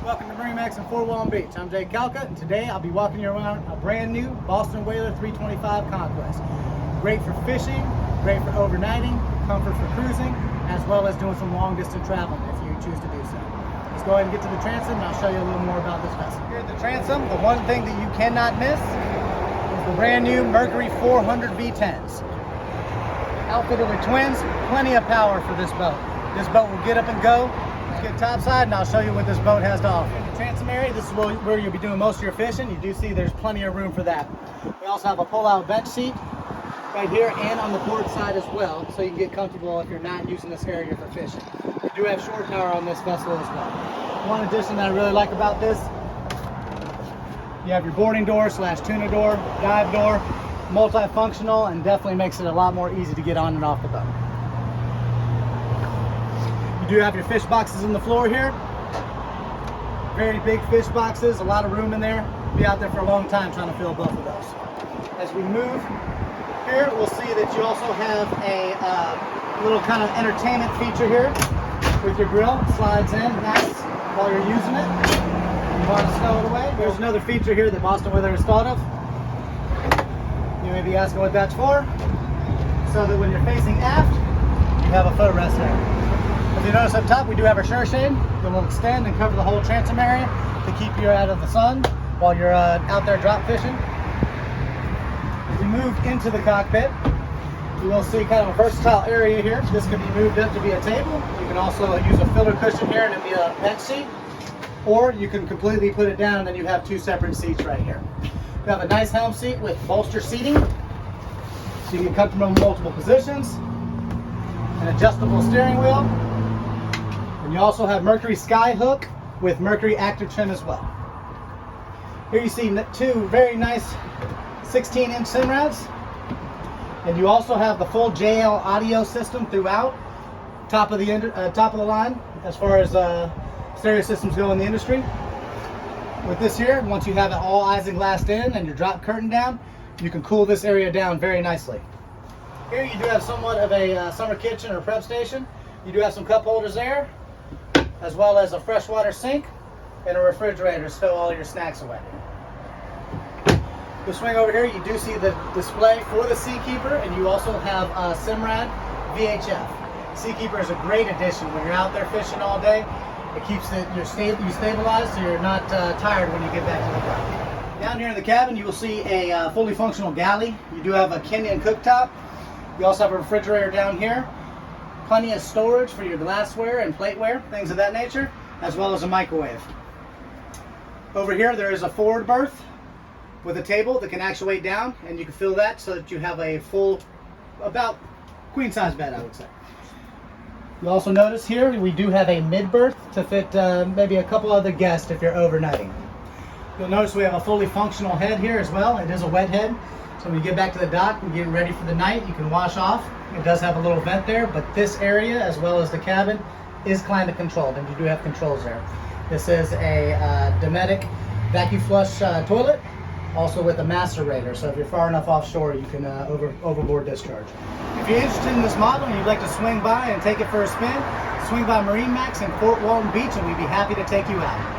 Welcome to MarineMax in Fort Walton Beach. I'm Jay Calca, and today I'll be walking you around a brand new Boston Whaler 325 Conquest. Great for fishing, great for overnighting, comfort for cruising, as well as doing some long distance traveling if you choose to do so. Let's go ahead and get to the transom and I'll show you a little more about this vessel. Here at the transom, the one thing that you cannot miss is the brand new Mercury 400 V10s. Outfitted with twins, plenty of power for this boat. This boat will get up and go. Let's get topside and I'll show you what this boat has to offer. In the transom area, this is where you'll be doing most of your fishing. You do see there's plenty of room for that. We also have a pull-out bench seat right here and on the port side as well, so you can get comfortable if you're not using this area for fishing. We do have shore power on this vessel as well. One addition that I really like about this, you have your boarding door slash tuna door, dive door, multifunctional, and definitely makes it a lot more easy to get on and off the boat. You do have your fish boxes in the floor here. Very big fish boxes, a lot of room in there. Be out there for a long time trying to fill both of those. As we move here, we'll see that you also have a little kind of entertainment feature here with your grill. It slides in nice while you're using it. You want to stow it away. There's another feature here that Boston Whaler has thought of. You may be asking what that's for. So that when you're facing aft, you have a footrest there. If you notice up top, we do have our shore shade that will extend and cover the whole transom area to keep you out of the sun while you're out there drop fishing. As we move into the cockpit, you will see kind of a versatile area here. This can be moved up to be a table. You can also use a filler cushion here and it'll be a bench seat, or you can completely put it down and then you have two separate seats right here. You have a nice helm seat with bolster seating, so you can comfortable in multiple positions, an adjustable steering wheel, and you also have Mercury Sky Hook with Mercury Active Trim as well. Here you see two very nice 16-inch Simrads, and you also have the full JL audio system throughout, top of the line as far as stereo systems go in the industry. With this here, once you have it all isinglassed in and your drop curtain down, you can cool this area down very nicely. Here you do have somewhat of a summer kitchen or prep station. You do have some cup holders there, as well as a freshwater sink and a refrigerator to stow all your snacks away. You swing over here, you do see the display for the Seakeeper, and you also have a Simrad VHF. Seakeeper is a great addition when you're out there fishing all day. It keeps you stabilized so you're not tired when you get back to the boat. Down here in the cabin, you will see a fully functional galley. You do have a Kenyan cooktop. You also have a refrigerator down here. Plenty of storage for your glassware and plateware, things of that nature, as well as a microwave. Over here, there is a forward berth with a table that can actuate down, and you can fill that so that you have a full, about queen-size bed, I would say. You'll also notice here we do have a mid-berth to fit maybe a couple other guests if you're overnighting. You'll notice we have a fully functional head here as well. It is a wet head, so when you get back to the dock and get ready for the night, you can wash off. It does have a little vent there, but this area as well as the cabin is climate controlled, and you do have controls there. This is a Dometic vacuum flush toilet, also with a macerator, so if you're far enough offshore, you can overboard discharge. If you're interested in this model and you'd like to swing by and take it for a spin, swing by MarineMax in Fort Walton Beach and we'd be happy to take you out.